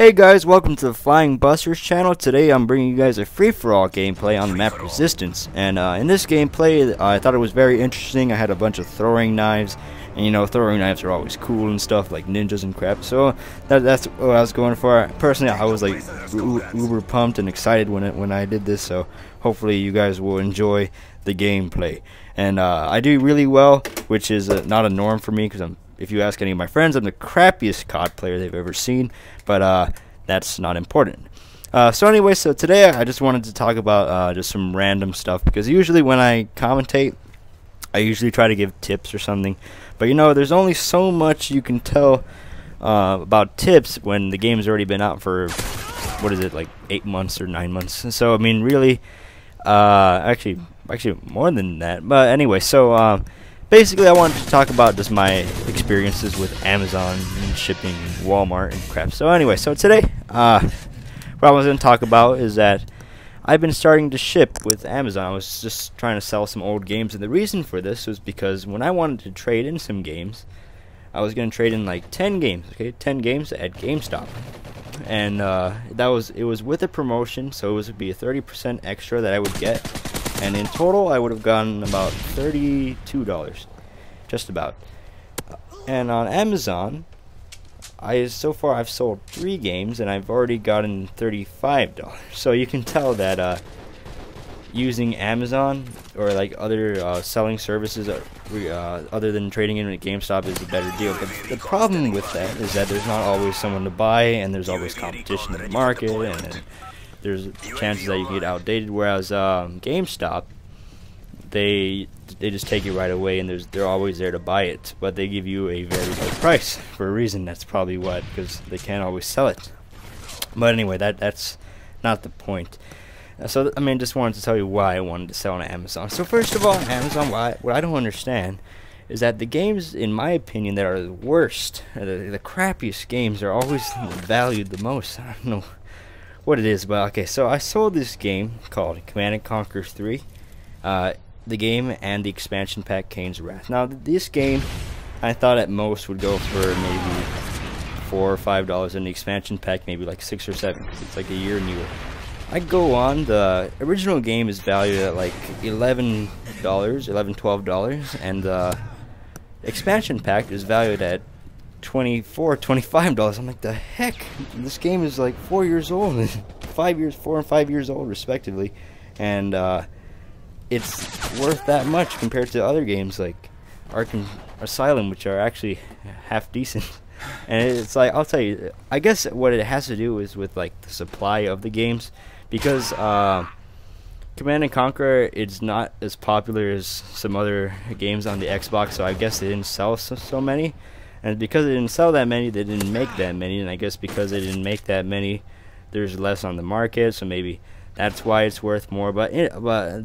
Hey guys, welcome to the Flying Busters channel. Today I'm bringing you guys a free-for-all gameplay on the map Resistance. And in this gameplay, I thought it was very interesting. I had a bunch of throwing knives. And you know, throwing knives are always cool and stuff, like ninjas and crap. So that's what I was going for. Personally, I was like uber pumped and excited when I did this. So hopefully you guys will enjoy the gameplay. And I do really well, which is not a norm for me, because if you ask any of my friends, I'm the crappiest COD player they've ever seen. But that's not important. So anyway, so today I just wanted to talk about just some random stuff, because usually when I commentate, I usually try to give tips or something. But you know, there's only so much you can tell about tips when the game's already been out for, what is it, like 8 months or 9 months. So I mean, really, actually more than that. But anyway, so basically I wanted to talk about just my experiences with Amazon and shipping and Walmart and crap. So anyway, so today what I was going to talk about is that I've been starting to ship with Amazon. I was just trying to sell some old games, and the reason for this was because when I wanted to trade in some games, I was going to trade in like 10 games, okay, 10 games at GameStop. And it was with a promotion, so it would be a 30% extra that I would get. And in total, I would have gotten about $32, just about. And on Amazon, so far I've sold 3 games, and I've already gotten $35. So you can tell that using Amazon or like other selling services other than trading in at GameStop is a better deal. But the problem with that is that there's not always someone to buy, and there's always competition in the market, and there's chances that you can get outdated. Whereas GameStop, they just take it right away, and they're always there to buy it, but they give you a very low price for a reason. That's probably why, because they can't always sell it. But anyway, that's not the point. So I mean, just wanted to tell you why I wanted to sell on Amazon. So first of all, Amazon, what I don't understand is that the games, in my opinion, that are the worst, the crappiest games, are always valued the most. I don't know what it is, but okay. So I sold this game called Command & Conquer 3, the game and the expansion pack Kane's Wrath. Now this game, I thought at most would go for maybe $4 or $5, and the expansion pack maybe like 6 or 7, because it's like a year newer. I go on, the original game is valued at like $11, $12, and the expansion pack is valued at $24, $25. I'm like, the heck? This game is like 4 years old, and 4 and 5 years old respectively, and it's worth that much compared to other games like Arkham Asylum, which are actually half decent. And it's like, I'll tell you, I guess what it has to do is with like the supply of the games, because Command & Conquer, it's not as popular as some other games on the Xbox, so I guess they didn't sell so many. And because they didn't sell that many, they didn't make that many, and I guess because they didn't make that many, there's less on the market, so maybe that's why it's worth more. But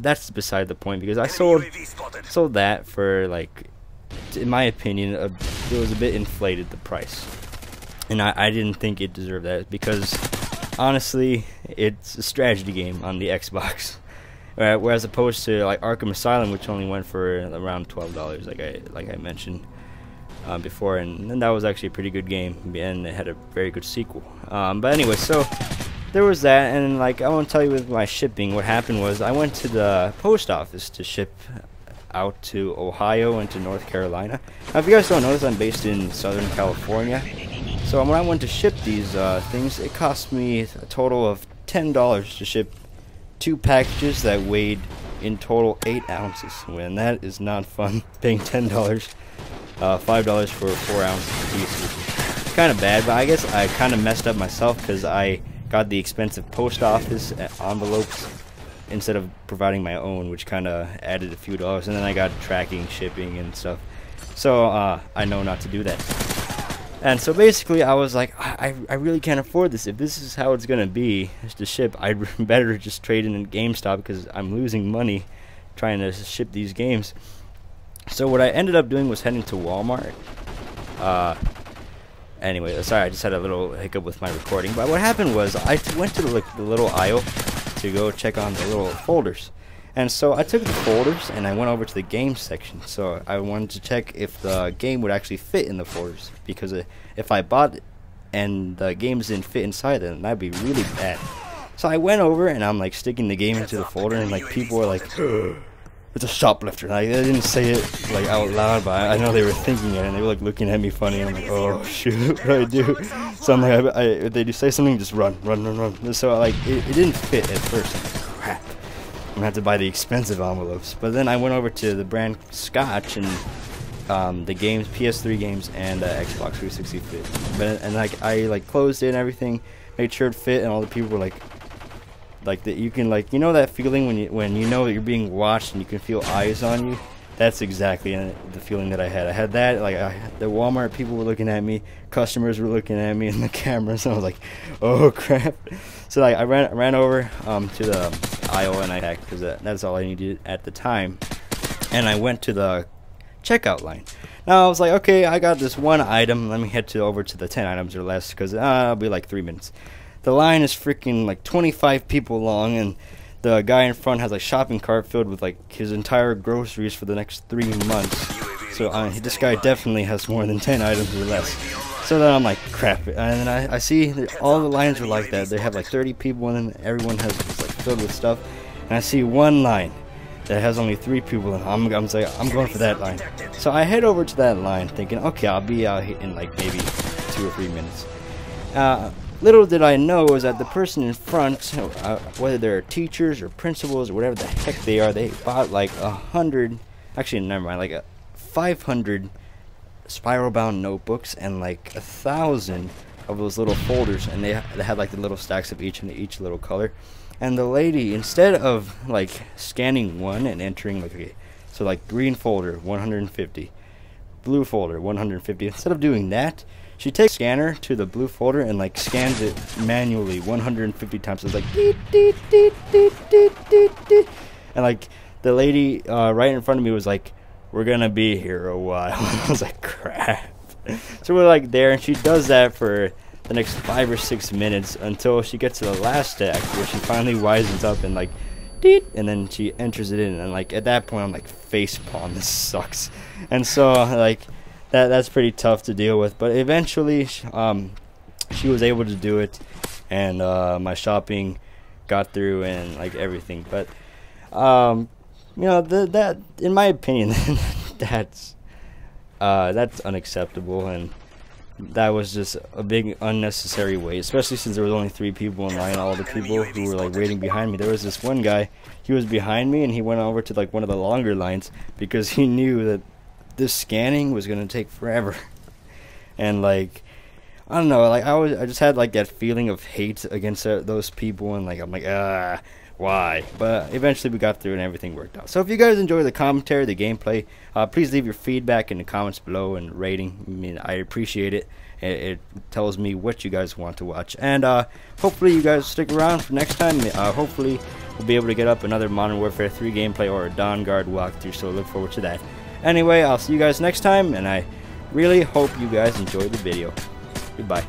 that's beside the point, because I sold that for, like, in my opinion, it was a bit inflated, the price, and I didn't think it deserved that, because honestly, it's a strategy game on the Xbox, whereas opposed to like Arkham Asylum, which only went for around $12, like I mentioned before, and that was actually a pretty good game, and it had a very good sequel. But anyway, so there was that, and like I want to tell you with my shipping, what happened was I went to the post office to ship out to Ohio and to North Carolina. Now, if you guys don't know this, I'm based in Southern California. So when I went to ship these things, it cost me a total of $10 to ship 2 packages that weighed in total 8 ounces. And that is not fun, paying $10, $5 for 4 ounces piece, which is kind of bad. But I guess I kind of messed up myself, because I got the expensive post office envelopes instead of providing my own, which kind of added a few dollars, and then I got tracking, shipping, and stuff. So I know not to do that. And so basically, I was like, I really can't afford this. If this is how it's gonna be to ship, I'd better just trade in GameStop, because I'm losing money trying to ship these games. So what I ended up doing was heading to Walmart. Anyway, sorry, I just had a little hiccup with my recording. But what happened was I went to the little aisle to go check on the little folders. And so I took the folders and I went over to the game section. So I wanted to check if the game would actually fit in the folders, because if I bought and the games didn't fit inside it, and that'd be really bad. So I went over and I'm like sticking the game into the folder, and like people were like, it's a shoplifter. Like, they didn't say it like out loud, but I know they were thinking it, and they were like looking at me funny. And I'm like, oh shoot, what do I do? So I'm like, if they do say something, just run. So like it didn't fit at first. Crap, I'm gonna have to buy the expensive envelopes. But then I went over to the brand Scotch, and the games, PS3 games, and Xbox 360 fit. And like I like closed it and everything, made sure it fit, and all the people were like that. You can like, you know that feeling when you know that you're being watched and you can feel eyes on you. That's exactly the feeling that I had. I had that, like the Walmart people were looking at me, customers were looking at me in the cameras, and I was like, oh crap. So like I ran over to the aisle, and I packed, because that's all I needed at the time, and I went to the checkout line. Now I was like, okay, I got this one item, let me head over to the 10 items or less, because I'll be like 3 minutes. The line is freaking like 25 people long, and the guy in front has a shopping cart filled with like his entire groceries for the next 3 months. So this guy definitely has more than 10 items or less. So then I'm like, crap. And then I see that all the lines are like that. They have like 30 people, and then everyone has like filled with stuff. And I see one line that has only 3 people, and I'm going for that line. So I head over to that line thinking, okay, I'll be out in like maybe 2 or 3 minutes. Little did I know is that the person in front, whether they're teachers or principals or whatever the heck they are, they bought like 100, actually never mind, like 500 spiral bound notebooks and like 1,000 of those little folders, and they had like the little stacks of each in each little color. And the lady, instead of like scanning one and entering like, okay, so like green folder 150, blue folder 150, instead of doing that, she takes a scanner to the blue folder and like scans it manually 150 times. So it's like deet, deet, deet, deet, deet, deet, deet. And like the lady right in front of me was like, we're gonna be here a while. I was like, crap. So we're like there, and she does that for the next 5 or 6 minutes until she gets to the last stack, where she finally wisens up and like deet, and then she enters it in, and like at that point I'm like, facepalm, this sucks. And so like that's pretty tough to deal with, but eventually she was able to do it, and my shopping got through and like everything. But you know, that in my opinion that's unacceptable, and that was just a big unnecessary wait, especially since there was only 3 people in line. All the people who were like waiting behind me, there was this one guy, he was behind me, and he went over to like one of the longer lines because he knew that this scanning was gonna take forever. And like, I don't know, like I just had like that feeling of hate against those people, and like I'm like, why? But eventually we got through and everything worked out. So if you guys enjoy the commentary, the gameplay, please leave your feedback in the comments below and rating. I mean, I appreciate it. It tells me what you guys want to watch, and hopefully you guys stick around for next time. Hopefully we'll be able to get up another Modern Warfare 3 gameplay or a Dawn Guard walkthrough, so look forward to that. Anyway, I'll see you guys next time, and I really hope you guys enjoyed the video. Goodbye.